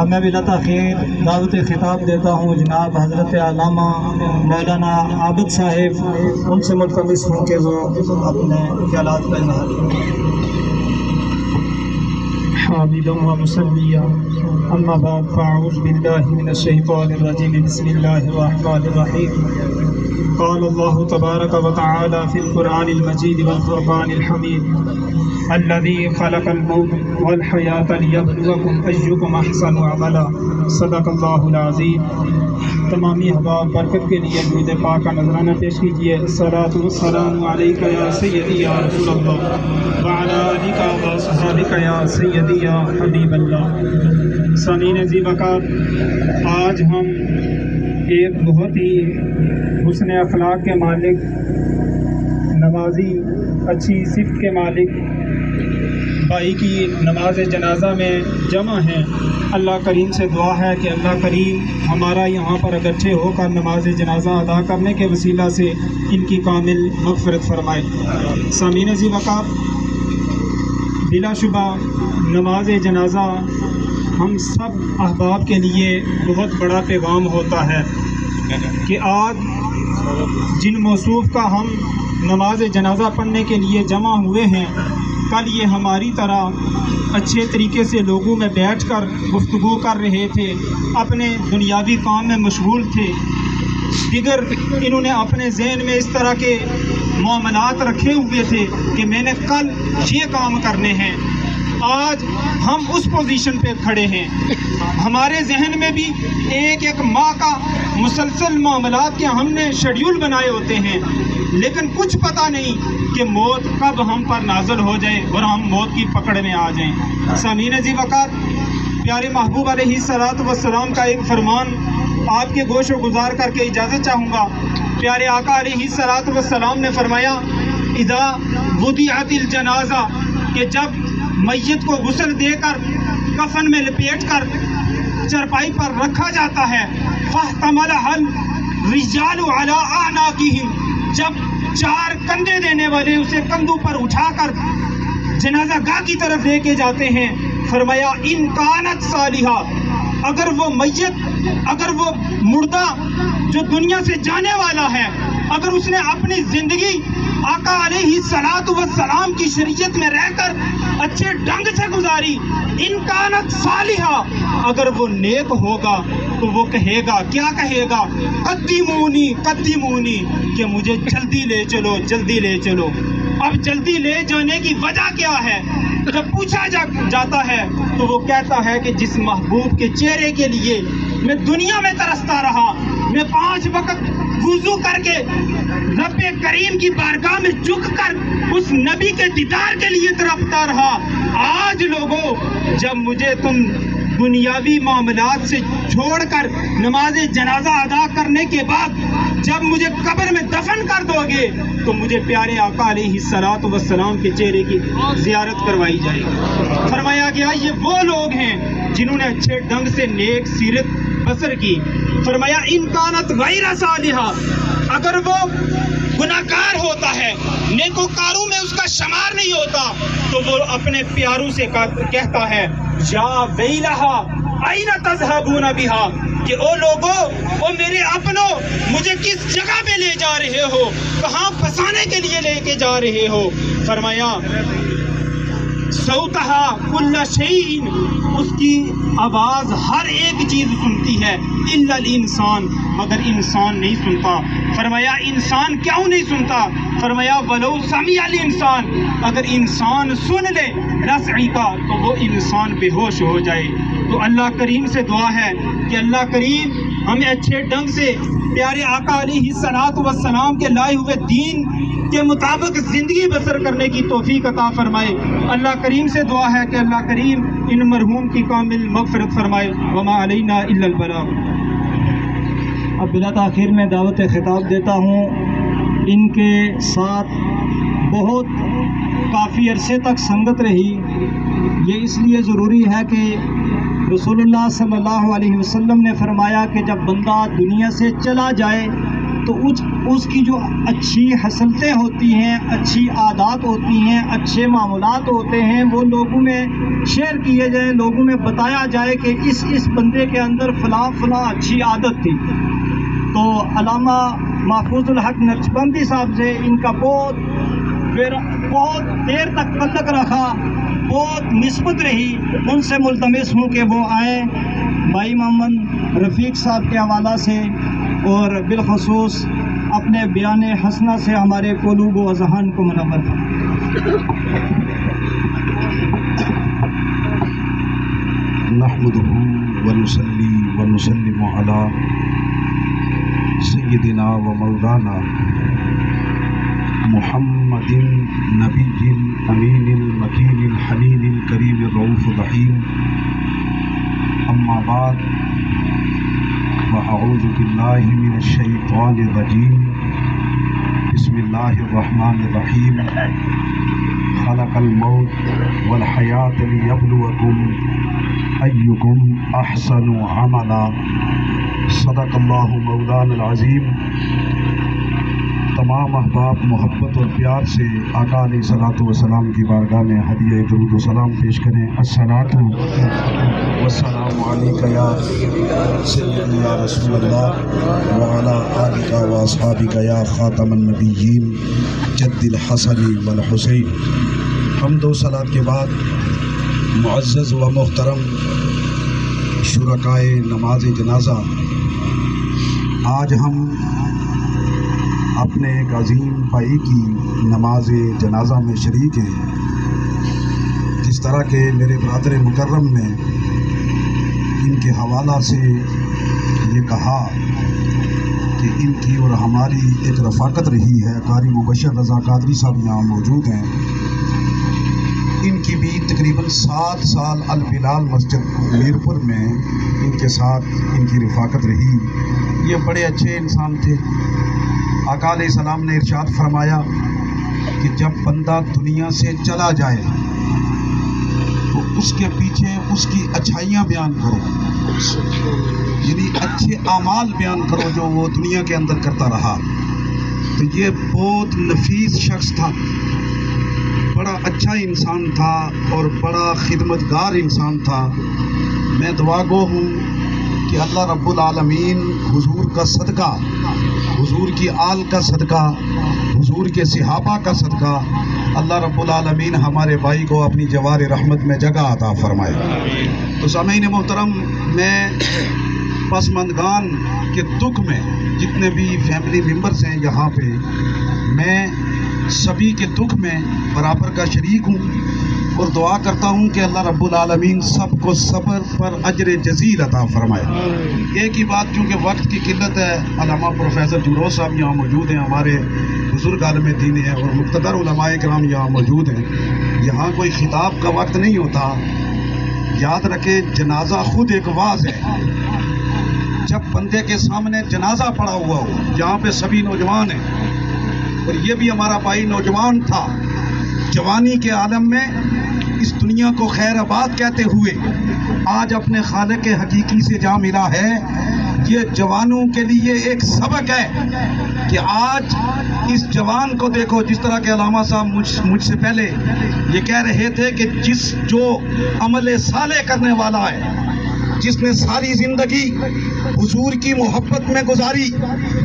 اب میں بلا تاخیر دعوت خطاب دیتا ہوں جناب حضرت علامہ مولانا عابد صاحب، ان سے ملتمس ہوں کہ وہ اپنے خیالات کا اظہار کریں۔ حامدا و مصلیا اما بعد فاعوذ باللہ من الشیطان الرجیم بسم اللہ الرحمن الرحیم۔ قال اللہ تبارک و تعالی فی القرآن المجید والفرقان الحمید الذي خلق الموت والحیاة لیبلوکم ایکم احسن عملا صدق اللہ العظیم۔ تمامی احباب برکت کے لیے درود پاک کا نذرانہ پیش کیجیے۔ الصلاۃ والسلام علیک یا سیدی یا رسول اللہ وعلی آلک و اصحابک یا سیدی یا حبیب اللہ۔ سامعین ذی وقار، آج ہم ایک بہت ہی حسن اخلاق کے مالک، نمازی، اچھی صفت کے مالک بھائی کی نماز جنازہ میں جمع ہیں۔ اللہ کریم سے دعا ہے کہ اللہ کریم ہمارا یہاں پر اکٹھے ہو کر نماز جنازہ ادا کرنے کے وسیلہ سے ان کی کامل مغفرت فرمائے۔ سامعین ذی وقار، بلا شبہ نماز جنازہ ہم سب احباب کے لیے بہت بڑا پیغام ہوتا ہے کہ آج جن موصوف کا ہم نماز جنازہ پڑھنے کے لیے جمع ہوئے ہیں، کل یہ ہماری طرح اچھے طریقے سے لوگوں میں بیٹھ کر گفتگو کر رہے تھے، اپنے دنیاوی کام میں مشغول تھے، دیگر انہوں نے اپنے ذہن میں اس طرح کے معاملات رکھے ہوئے تھے کہ میں نے کل یہ کام کرنے ہیں۔ آج ہم اس پوزیشن پہ کھڑے ہیں، ہمارے ذہن میں بھی ایک ایک ماہ کا مسلسل معاملات کے ہم نے شیڈیول بنائے ہوتے ہیں، لیکن کچھ پتہ نہیں کہ موت کب ہم پر نازل ہو جائے اور ہم موت کی پکڑ میں آ جائیں۔ سامعین ذی وقار، پیارے محبوب علیہ الصلوۃ والسلام کا ایک فرمان آپ کے گوش و گزار کر کے اجازت چاہوں گا۔ پیارے آقا علیہ الصلوۃ والسلام نے فرمایا، اذا وضعت الجنازہ، کہ جب میت کو غسل دے کر کفن میں لپیٹ کر چرپائی پر رکھا جاتا ہے، فاحتملها الرجال علی اعناقهم، جب چار کندھے دینے والے اسے کندھوں پر اٹھا کر جنازہ گاہ کی طرف لے کے جاتے ہیں، فرمایا ان کانت صالحہ، اگر وہ میت، اگر وہ مردہ جو دنیا سے جانے والا ہے، اگر اس نے اپنی زندگی آقا علیہ الصلوۃ والسلام کی شریعت میں رہ کر اچھے ڈھنگ سے گزاری، ان کانت صالحہ، اگر وہ نیک ہوگا تو وہ کہے گا، کیا کہے گا؟ قدمونی قدمونی، کہ مجھے جلدی لے چلو، جلدی لے چلو۔ اب جلدی لے جانے کی وجہ کیا ہے؟ جب پوچھا جاتا ہے تو وہ کہتا ہے کہ جس محبوب کے چہرے کے لیے میں دنیا میں ترستا رہا، میں 5 وقت وضو کر کے رب کریم کی بارگاہ میں جھک کر اس نبی کے دیدار کے لیے تڑپتا رہا، آج لوگوں جب مجھے تم دنیاوی معاملات سے چھوڑ کر نماز جنازہ ادا کرنے کے بعد جب مجھے قبر میں دفن کر دو گے تو مجھے پیارے آقا علیہ الصلوۃ والسلام کے چہرے کی زیارت کروائی جائے گی۔ فرمایا گیا یہ وہ لوگ ہیں جنہوں نے اچھے ڈھنگ سے نیک سیرت بسر کی۔ فرمایا ان کانت غیر صالحہ، اگر وہ گناہگار ہوتا ہے، نیکوکاروں میں اس کا شمار نہیں ہوتا، تو وہ اپنے پیاروں سے کہتا ہے یا ویلہا این تذہبون بہا، کہ او لوگو، او میرے اپنوں، مجھے کس جگہ پہ لے جا رہے ہو، کہاں پھنسانے کے لیے لے کے جا رہے ہو؟ فرمایا صوتہا کل شیء، اس کی آواز ہر ایک چیز سنتی ہے، الا الانسان، مگر انسان نہیں سنتا۔ فرمایا انسان کیوں نہیں سنتا؟ فرمایا ولو سمع الانسان، اگر انسان سن لے لصعقا، تو وہ انسان بے ہوش ہو جائے۔ تو اللہ کریم سے دعا ہے کہ اللہ کریم ہمیں اچھے ڈنگ سے پیارے آقا علیہ الصلوۃ والسلام کے لائے ہوئے دین کے مطابق زندگی بسر کرنے کی توفیق عطا فرمائے۔ اللہ کریم سے دعا ہے کہ اللہ کریم ان مرحوم کی کامل مغفرت فرمائے۔ وما علینا الا البلاغ۔ اب بلا تاخیر میں دعوت خطاب دیتا ہوں۔ ان کے ساتھ بہت کافی عرصے تک سنگت رہی، یہ اس لیے ضروری ہے کہ رسول اللہ صلی اللہ علیہ وسلم نے فرمایا کہ جب بندہ دنیا سے چلا جائے تو اس کی جو اچھی حسلتیں ہوتی ہیں، اچھی عادات ہوتی ہیں، اچھے معاملات ہوتے ہیں، وہ لوگوں میں شیئر کیے جائیں، لوگوں میں بتایا جائے کہ اس بندے کے اندر فلاں فلاں اچھی عادت تھی۔ تو علامہ محفوظ الحق نقشبندی صاحب سے ان کا بہت دیر تک تعلق رکھا، بہت نسبت رہی۔ ان سے ملتمس ہوں کہ وہ آئیں بھائی محمد رفیق صاحب کے حوالہ سے، اور بالخصوص اپنے بیان حسنہ سے ہمارے قلوب و اذہان کو منور کریں۔ نحمده ونصلي ونسلم على سيدنا ومولانا محمد النبي الأمين المكين الحنين الكريم الرؤوف الرحيم، أما بعد فأعوذ بالله من الشيطان الرجيم، بسم الله الرحمن الرحيم، خلق الموت والحياة ليبلوكم أيكم أحسن عملا، صدق اللہ مولانا العظیم۔ تمام احباب محبت اور پیار سے آقا علیہ الصلوۃ والسلام کی بارگاہ میں ہدیہ درود و سلام پیش کریں۔ الصلاۃ والسلام علیک یا سیدی یا رسول اللہ وعلی آلک و اصحابک یا خاتم النبیین جد الحسن والحسین۔ حمد و صلات کے بعد معزز و محترم شرکائے نماز جنازہ، آج ہم اپنے ایک عظیم بھائی کی نماز جنازہ میں شریک ہیں۔ جس طرح کہ میرے برادر مکرم نے ان کے حوالہ سے یہ کہا کہ ان کی اور ہماری ایک رفاقت رہی ہے، قاری مبشر رضا قادری صاحب یہاں موجود ہیں، ان کی بھی تقریباً 7 سال البلال مسجد میرپور میں ان کے ساتھ ان کی رفاقت رہی۔ یہ بڑے اچھے انسان تھے۔ آقا علیہ السلام نے ارشاد فرمایا کہ جب بندہ دنیا سے چلا جائے تو اس کے پیچھے اس کی اچھائیاں بیان کرو، یعنی اچھے اعمال بیان کرو جو وہ دنیا کے اندر کرتا رہا۔ تو یہ بہت نفیس شخص تھا، بڑا اچھا انسان تھا اور بڑا خدمتگار انسان تھا۔ میں دعا گو ہوں کہ اللہ رب العالمین حضور کا صدقہ، حضور کی آل کا صدقہ، حضور کے صحابہ کا صدقہ، اللہ رب العالمین ہمارے بھائی کو اپنی جوار رحمت میں جگہ عطا فرمائے۔ تو سامعین محترم، میں پسماندگان کے دکھ میں جتنے بھی فیملی ممبرز ہیں یہاں پہ، میں سبھی کے دکھ میں برابر کا شریک ہوں اور دعا کرتا ہوں کہ اللہ رب العالمین سب کو صبر پر اجر جزیل عطا فرمائے۔ ایک ہی بات، چونکہ وقت کی قلت ہے، علامہ پروفیسر جمروز صاحب یہاں موجود ہیں، ہمارے بزرگ عالم دین ہیں، اور مقتدر علماء کرام یہاں موجود ہیں۔ یہاں کوئی خطاب کا وقت نہیں ہوتا۔ یاد رکھے، جنازہ خود ایک واعظ ہے۔ جب بندے کے سامنے جنازہ پڑا ہوا ہو، یہاں پہ سبھی نوجوان ہیں اور یہ بھی ہمارا بھائی نوجوان تھا، جوانی کے عالم میں اس دنیا کو خیر آباد کہتے ہوئے آج اپنے خالق حقیقی سے جا ملا ہے۔ یہ جوانوں کے لیے ایک سبق ہے کہ آج اس جوان کو دیکھو، جس طرح کے علامہ صاحب مجھ سے پہلے یہ کہہ رہے تھے کہ جو عمل صالح کرنے والا ہے، جس نے ساری زندگی حضور کی محبت میں گزاری،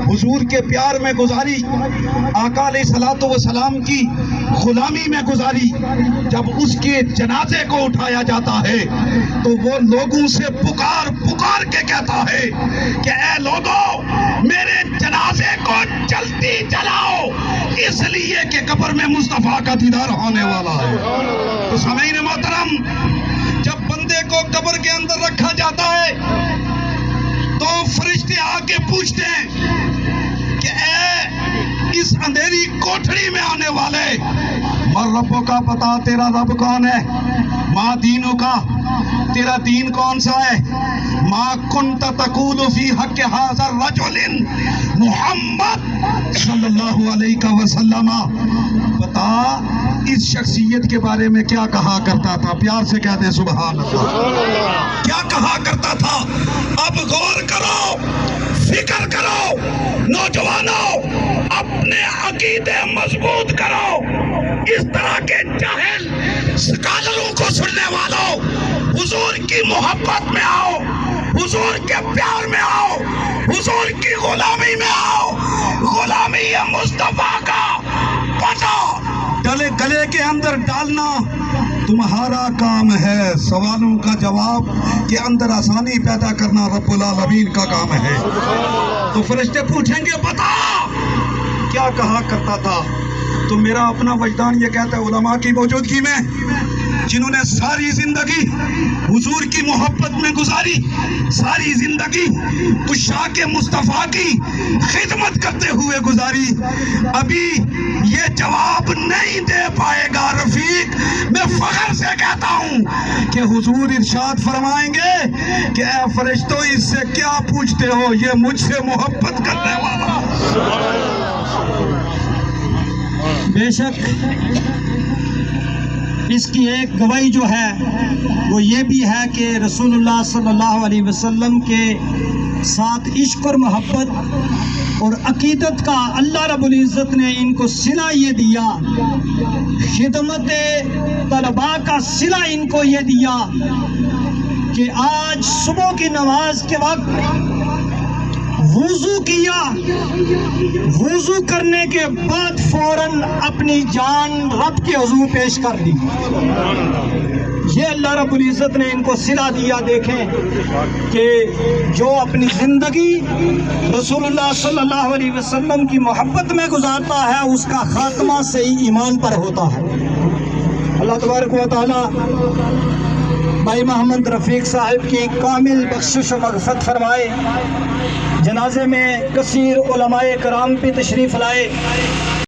حضور کے پیار میں گزاری، آقا علیہ الصلوۃ والسلام کی غلامی میں گزاری، جب اس کے جنازے کو اٹھایا جاتا ہے تو وہ لوگوں سے پکار پکار کے کہتا ہے کہ اے لوگوں، میرے جنازے کو جلدی جلاؤ، اس لیے کہ قبر میں مصطفیٰ کا دیدار ہونے والا ہے۔ تو سامعین محترم، جب بندے کو قبر کے اندر رکھا جاتا ہے تو فرشتے آ کے پوچھتے ہیں کہ اے اس اندھیری کوٹھڑی میں آنے والے، مر ربوں کا پتا تیرا رب کون ہے؟ ماں دینوں کا، تیرا دین کون سا ہے؟ ما کنت تقول فی حق ھذا الرجل محمد صلی اللہ علیہ وسلم، بتا اس شخصیت کے بارے میں کیا کہا کرتا تھا؟ پیار سے کہتے سبحان اللہ۔ کیا کہا کرتا تھا؟ اب غور کرو، فکر کرو، نوجوانوں اپنے عقیدے مضبوط کرو۔ اس طرح کے جاہل سکالروں کو سننے والوں، حضور کی محبت میں آؤ، حضور کے پیار میں آؤ، حضور کی غلامی میں آؤ۔ غلامی مصطفیٰ کا پتہ گلے کے اندر ڈالنا تمہارا کام ہے، سوالوں کا جواب کے اندر آسانی پیدا کرنا رب العالمین کا کام ہے۔ تو فرشتے پوچھیں گے بتا کیا کہا کرتا تھا؟ تو میرا اپنا وجدان یہ کہتا ہے علماء کی موجودگی میں جنہوں نے ساری زندگی حضور کی محبت میں گزاری، ساری زندگی عشاق مصطفیٰ کی خدمت کرتے ہوئے گزاری، ابھی یہ جواب نہیں دے پائے گا۔ رفیق میں فخر سے کہتا ہوں کہ حضور ارشاد فرمائیں گے کہ اے فرشتوں اس سے کیا پوچھتے ہو، یہ مجھ سے محبت کرنے والا۔ بے شک اس کی ایک گواہی جو ہے وہ یہ بھی ہے کہ رسول اللہ صلی اللہ علیہ وسلم کے ساتھ عشق اور محبت اور عقیدت کا اللہ رب العزت نے ان کو صلہ یہ دیا، خدمت طلباء کا صلہ ان کو یہ دیا کہ آج صبح کی نماز کے وقت وضو کیا، وضو کرنے کے بعد فوراً اپنی جان رب کے حضور پیش کر دی۔ یہ اللہ رب العزت نے ان کو صلہ دیا۔ دیکھیں کہ جو اپنی زندگی رسول اللہ صلی اللہ علیہ وسلم کی محبت میں گزارتا ہے اس کا خاتمہ صحیح ایمان پر ہوتا ہے۔ اللہ تبارک و تعالی بھائی محمد رفیق صاحب کی کامل بخشش و مغفرت فرمائے، جنازے میں کثیر علماء کرام بھی تشریف لائے۔